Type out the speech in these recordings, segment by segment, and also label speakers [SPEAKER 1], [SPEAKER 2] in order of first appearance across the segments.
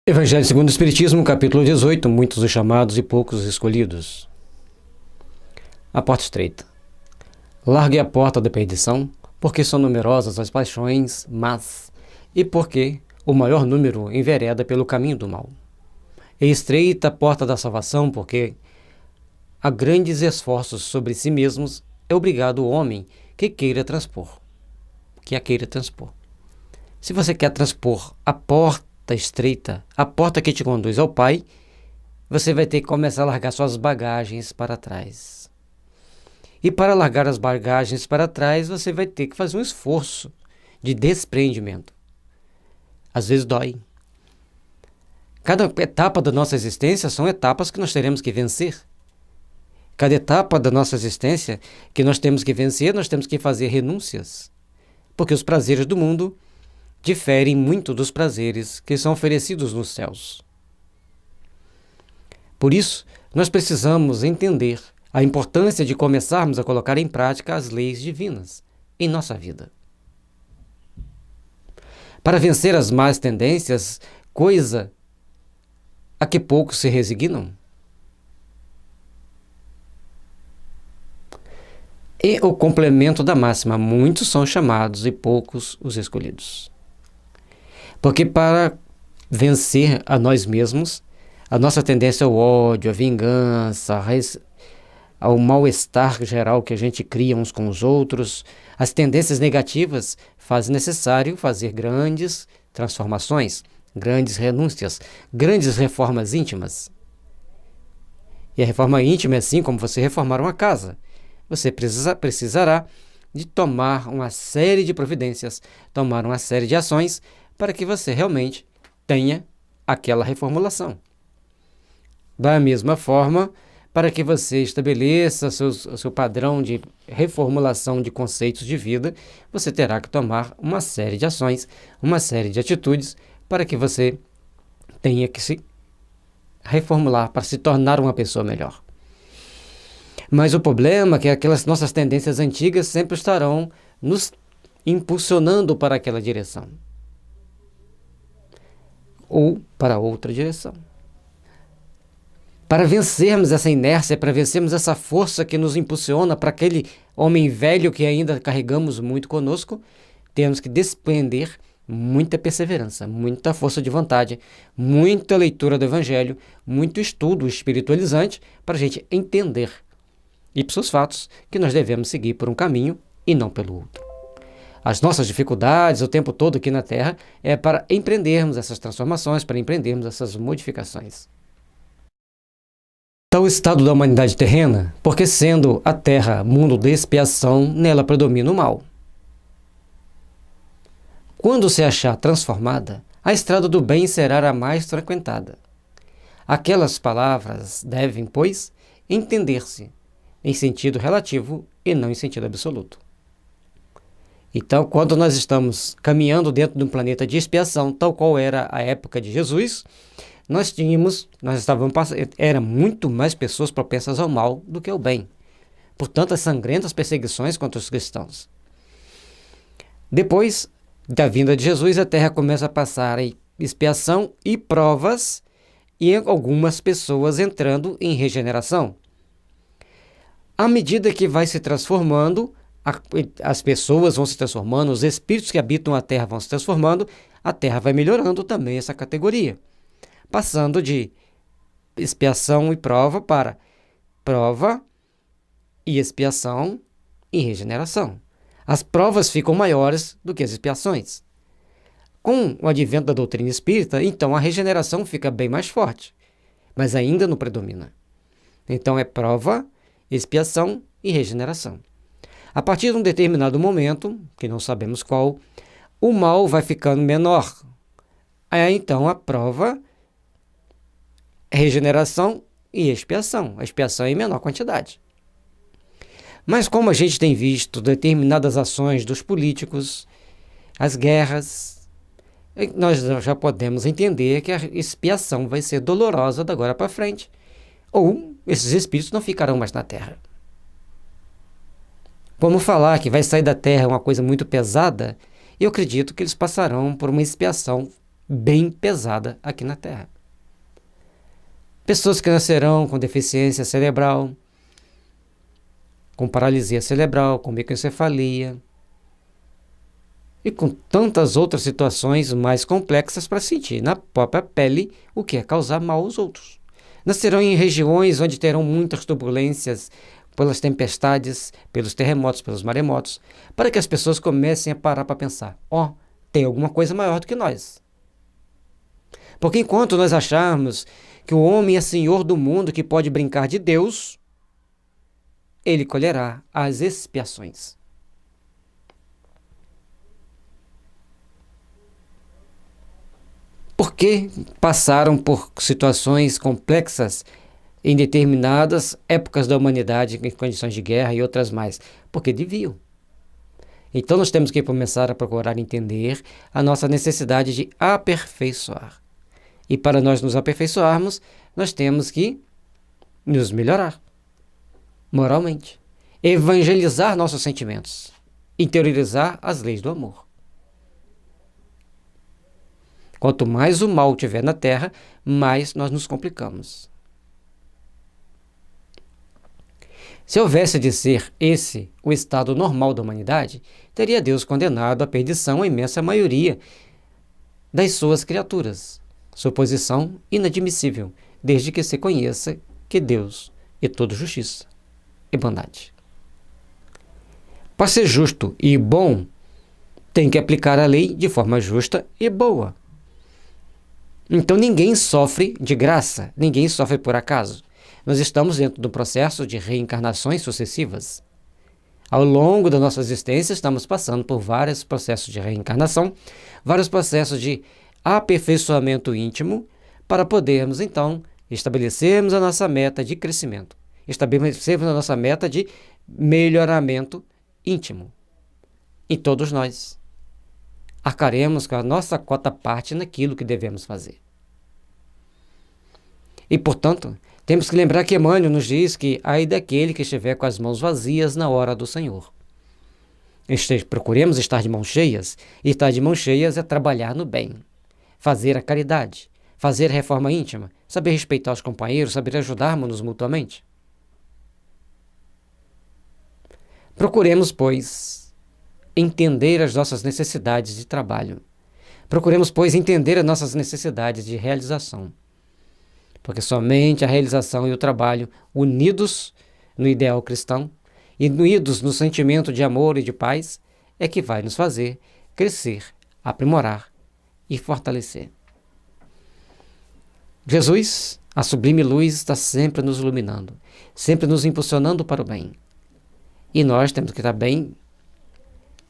[SPEAKER 1] Evangelho segundo o Espiritismo, capítulo 18, muitos os chamados e poucos os escolhidos. A porta estreita. Largue a porta da perdição, porque são numerosas as paixões más, e porque o maior número envereda pelo caminho do mal. E estreita a porta da salvação, porque a grandes esforços sobre si mesmos é obrigado o homem que a queira transpor. Se você quer transpor a porta estreita, a porta que te conduz ao Pai, você vai ter que começar a largar suas bagagens para trás. E para largar as bagagens para trás, você vai ter que fazer um esforço de desprendimento. Às vezes dói. Cada etapa da nossa existência são etapas que nós teremos que vencer. Cada etapa da nossa existência que nós temos que vencer, nós temos que fazer renúncias. Porque os prazeres do mundo diferem muito dos prazeres que são oferecidos nos céus. Por isso, nós precisamos entender a importância de começarmos a colocar em prática as leis divinas em nossa vida. Para vencer as más tendências, coisa a que poucos se resignam. E o complemento da máxima, muitos são chamados e poucos os escolhidos. Porque para vencer a nós mesmos, a nossa tendência ao ódio, à vingança, ao mal-estar geral que a gente cria uns com os outros, as tendências negativas fazem necessário fazer grandes transformações, grandes renúncias, grandes reformas íntimas. E a reforma íntima é assim como você reformar uma casa. Você precisará de tomar uma série de providências, tomar uma série de ações para que você realmente tenha aquela reformulação. Da mesma forma, para que você estabeleça seu padrão de reformulação de conceitos de vida, você terá que tomar uma série de ações, uma série de atitudes, para que você tenha que se reformular, para se tornar uma pessoa melhor. Mas o problema é que aquelas nossas tendências antigas sempre estarão nos impulsionando para aquela direção. Ou para outra direção. Para vencermos essa inércia, para vencermos essa força que nos impulsiona para aquele homem velho que ainda carregamos muito conosco, temos que desprender muita perseverança, muita força de vontade, muita leitura do Evangelho, muito estudo espiritualizante para a gente entender, ipsos fatos, que nós devemos seguir por um caminho e não pelo outro. As nossas dificuldades o tempo todo aqui na Terra é para empreendermos essas transformações, para empreendermos essas modificações. Tal estado da humanidade terrena, porque sendo a Terra mundo de expiação, nela predomina o mal. Quando se achar transformada, a estrada do bem será a mais frequentada. Aquelas palavras devem, pois, entender-se em sentido relativo e não em sentido absoluto. Então, quando nós estamos caminhando dentro de um planeta de expiação, tal qual era a época de Jesus, era muito mais pessoas propensas ao mal do que ao bem. Portanto, as sangrentas perseguições contra os cristãos. Depois da vinda de Jesus, a Terra começa a passar em expiação e provas, e algumas pessoas entrando em regeneração. À medida que vai se transformando, as pessoas vão se transformando, os espíritos que habitam a Terra vão se transformando, a Terra vai melhorando também essa categoria, passando de expiação e prova para prova e expiação e regeneração. As provas ficam maiores do que as expiações. Com o advento da doutrina espírita, então a regeneração fica bem mais forte, mas ainda não predomina. Então é prova, expiação e regeneração. A partir de um determinado momento, que não sabemos qual, o mal vai ficando menor. Aí então a prova, regeneração e expiação. A expiação é em menor quantidade. Mas como a gente tem visto determinadas ações dos políticos, as guerras, nós já podemos entender que a expiação vai ser dolorosa da agora para frente. Ou esses espíritos não ficarão mais na Terra. Como falar que vai sair da Terra uma coisa muito pesada, eu acredito que eles passarão por uma expiação bem pesada aqui na Terra. Pessoas que nascerão com deficiência cerebral, com paralisia cerebral, com microencefalia e com tantas outras situações mais complexas para sentir na própria pele o que é causar mal aos outros. Nascerão em regiões onde terão muitas turbulências pelas tempestades, pelos terremotos, pelos maremotos, para que as pessoas comecem a parar para pensar, tem alguma coisa maior do que nós. Porque enquanto nós acharmos que o homem é senhor do mundo, que pode brincar de Deus, ele colherá as expiações. Porque passaram por situações complexas em determinadas épocas da humanidade, em condições de guerra e outras mais? Porque deviam. Então nós temos que começar a procurar entender a nossa necessidade de aperfeiçoar. E para nós nos aperfeiçoarmos, nós temos que nos melhorar moralmente, evangelizar nossos sentimentos, interiorizar as leis do amor. Quanto mais o mal tiver na Terra, mais nós nos complicamos. Se houvesse de ser esse o estado normal da humanidade, teria Deus condenado à perdição a imensa maioria das suas criaturas. Suposição inadmissível, desde que se conheça que Deus é todo justiça e bondade. Para ser justo e bom, tem que aplicar a lei de forma justa e boa. Então ninguém sofre de graça, ninguém sofre por acaso. Nós estamos dentro do processo de reencarnações sucessivas. Ao longo da nossa existência, estamos passando por vários processos de reencarnação, vários processos de aperfeiçoamento íntimo, para podermos, então, estabelecermos a nossa meta de crescimento, estabelecermos a nossa meta de melhoramento íntimo. E todos nós arcaremos com a nossa cota parte naquilo que devemos fazer. E, portanto, temos que lembrar que Emmanuel nos diz que ai daquele que estiver com as mãos vazias na hora do Senhor. Procuremos estar de mãos cheias, e estar de mãos cheias é trabalhar no bem, fazer a caridade, fazer a reforma íntima, saber respeitar os companheiros, saber ajudarmos-nos mutuamente. Procuremos, pois, entender as nossas necessidades de trabalho. Procuremos, pois, entender as nossas necessidades de realização. Porque somente a realização e o trabalho, unidos no ideal cristão e unidos no sentimento de amor e de paz, é que vai nos fazer crescer, aprimorar e fortalecer. Jesus, a sublime luz, está sempre nos iluminando, sempre nos impulsionando para o bem. E nós temos que estar bem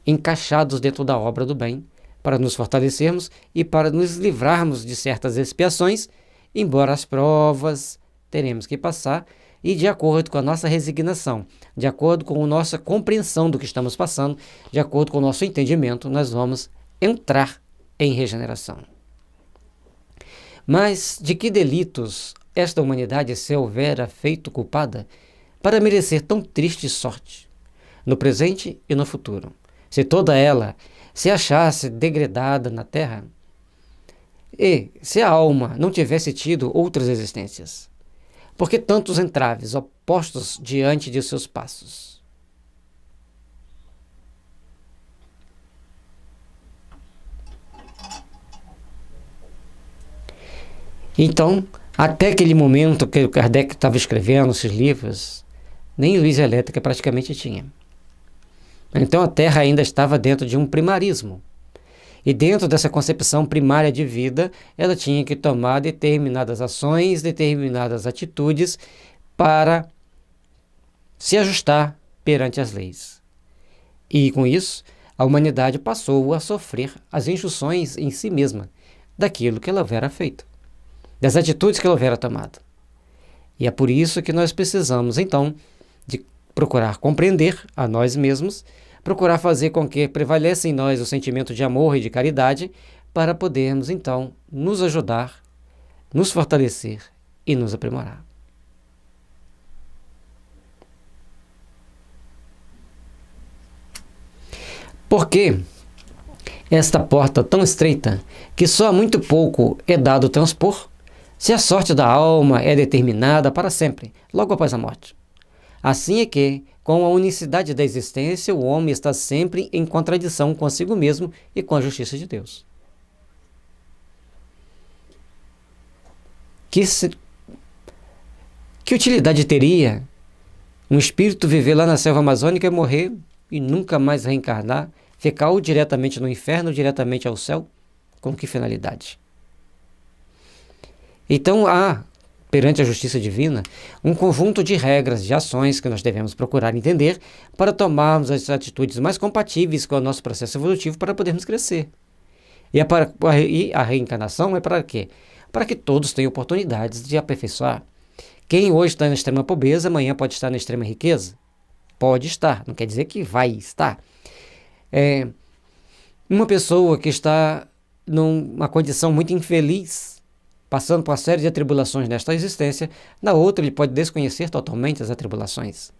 [SPEAKER 1] encaixados dentro da obra do bem, para nos fortalecermos e para nos livrarmos de certas expiações, embora as provas teremos que passar, e de acordo com a nossa resignação, de acordo com a nossa compreensão do que estamos passando, de acordo com o nosso entendimento, nós vamos entrar em regeneração. Mas de que delitos esta humanidade se houvera feito culpada para merecer tão triste sorte, no presente e no futuro? Se toda ela se achasse degradada na terra, e se a alma não tivesse tido outras existências, por que tantos entraves opostos diante de seus passos? Então, até aquele momento que o Kardec estava escrevendo esses livros, nem luz elétrica praticamente tinha. Então a Terra ainda estava dentro de um primarismo. E dentro dessa concepção primária de vida, ela tinha que tomar determinadas ações, determinadas atitudes para se ajustar perante as leis. E com isso, a humanidade passou a sofrer as injunções em si mesma daquilo que ela houvera feito, das atitudes que ela houvera tomado. E é por isso que nós precisamos, então, de procurar compreender a nós mesmos, procurar fazer com que prevaleça em nós o sentimento de amor e de caridade, para podermos, então, nos ajudar, nos fortalecer e nos aprimorar. Porque esta porta tão estreita que só há muito pouco é dado transpor, se a sorte da alma é determinada para sempre, logo após a morte. Assim é que, com a unicidade da existência, o homem está sempre em contradição consigo mesmo e com a justiça de Deus. Que utilidade teria um espírito viver lá na selva amazônica e morrer e nunca mais reencarnar, ficar ou diretamente no inferno ou diretamente ao céu? Com que finalidade? Então há, perante a justiça divina, um conjunto de regras, de ações que nós devemos procurar entender para tomarmos as atitudes mais compatíveis com o nosso processo evolutivo para podermos crescer. E a reencarnação é para quê? Para que todos tenham oportunidades de aperfeiçoar. Quem hoje está na extrema pobreza, amanhã pode estar na extrema riqueza? Pode estar, não quer dizer que vai estar. Uma pessoa que está numa condição muito infeliz, passando por uma série de atribulações nesta existência, na outra ele pode desconhecer totalmente as atribulações,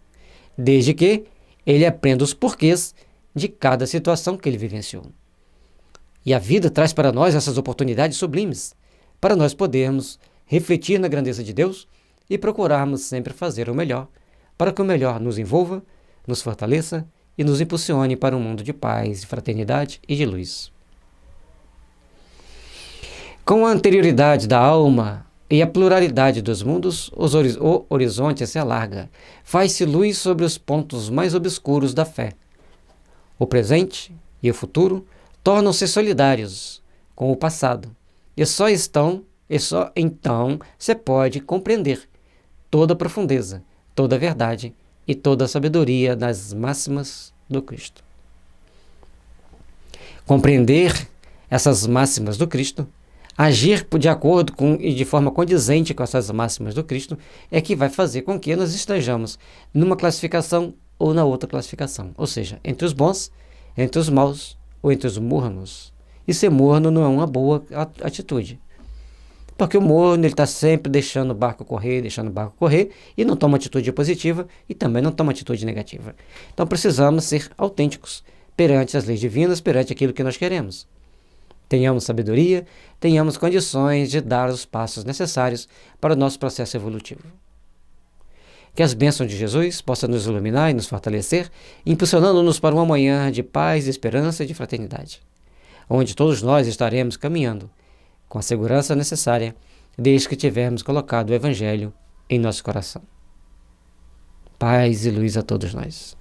[SPEAKER 1] desde que ele aprenda os porquês de cada situação que ele vivenciou. E a vida traz para nós essas oportunidades sublimes, para nós podermos refletir na grandeza de Deus e procurarmos sempre fazer o melhor, para que o melhor nos envolva, nos fortaleça e nos impulsione para um mundo de paz, de fraternidade e de luz. Com a anterioridade da alma e a pluralidade dos mundos, o horizonte se alarga, faz-se luz sobre os pontos mais obscuros da fé. O presente e o futuro tornam-se solidários com o passado, e só então se pode compreender toda a profundeza, toda a verdade e toda a sabedoria das máximas do Cristo. Compreender essas máximas do Cristo, agir de acordo com e de forma condizente com essas máximas do Cristo, é que vai fazer com que nós estejamos numa classificação ou na outra classificação, ou seja, entre os bons, entre os maus ou entre os mornos. E ser morno não é uma boa atitude, porque o morno está sempre deixando o barco correr, e não toma atitude positiva e também não toma atitude negativa. Então precisamos ser autênticos perante as leis divinas, perante aquilo que nós queremos. Tenhamos sabedoria, tenhamos condições de dar os passos necessários para o nosso processo evolutivo. Que as bênçãos de Jesus possam nos iluminar e nos fortalecer, impulsionando-nos para um amanhã de paz, de esperança e de fraternidade, onde todos nós estaremos caminhando com a segurança necessária, desde que tivermos colocado o Evangelho em nosso coração. Paz e luz a todos nós.